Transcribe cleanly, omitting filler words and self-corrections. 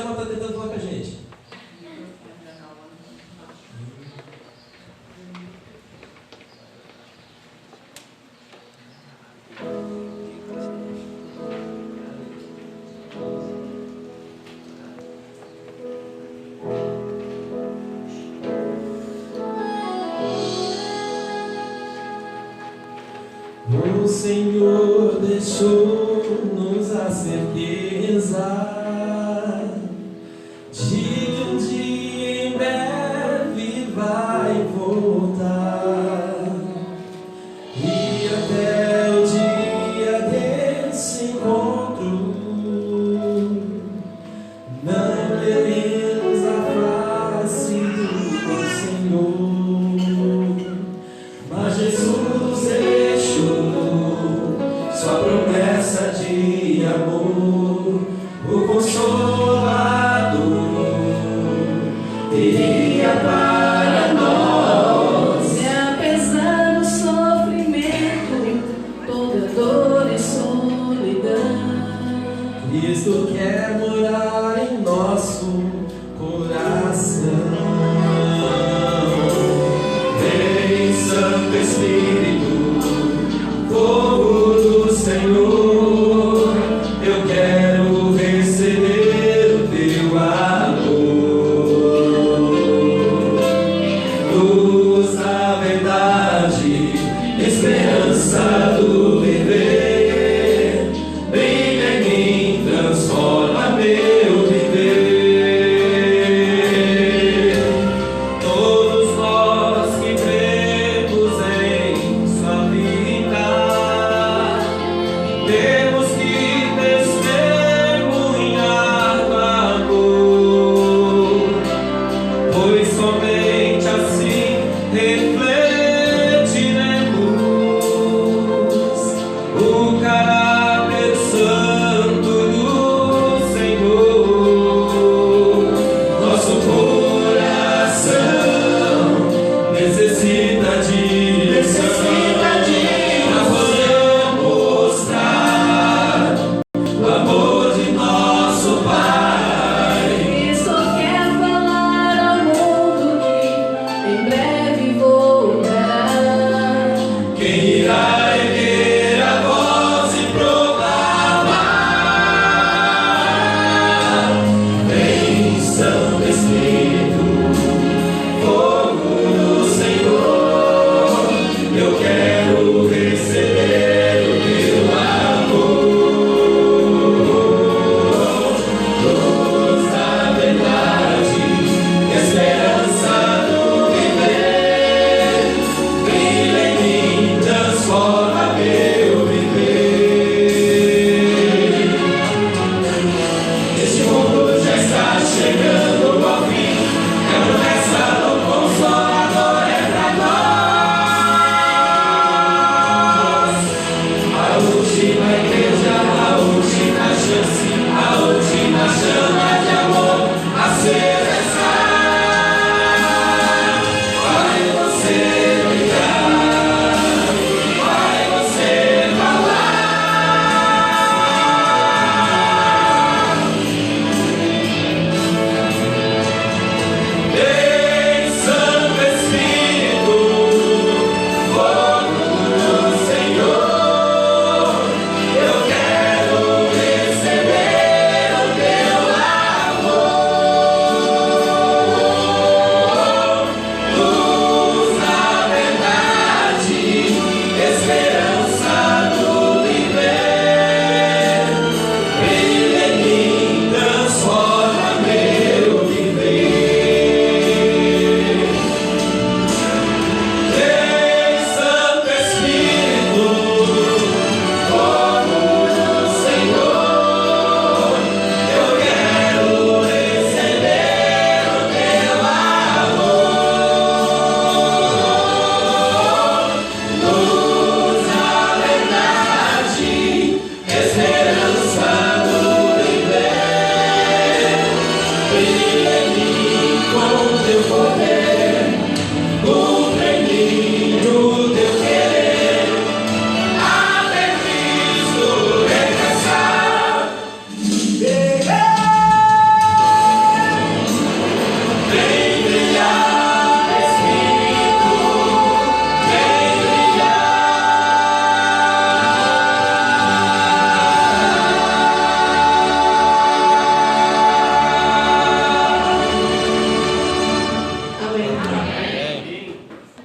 que ela está tentando falar com a gente? O Senhor deixou-nos a certeza de que um dia em breve vai voltar, e até o dia desse encontro não veremos a face do Senhor. Mas Jesus deixou sua promessa de amor, o Consolador teria para nós. E apesar do sofrimento, toda dor e solidão, Cristo quer morar em nosso coração. Vem, Santo Espírito, fogo do Senhor, eu quero receber o teu amor. Luz da verdade, esperança do viver, brilha em mim, transforma. Vem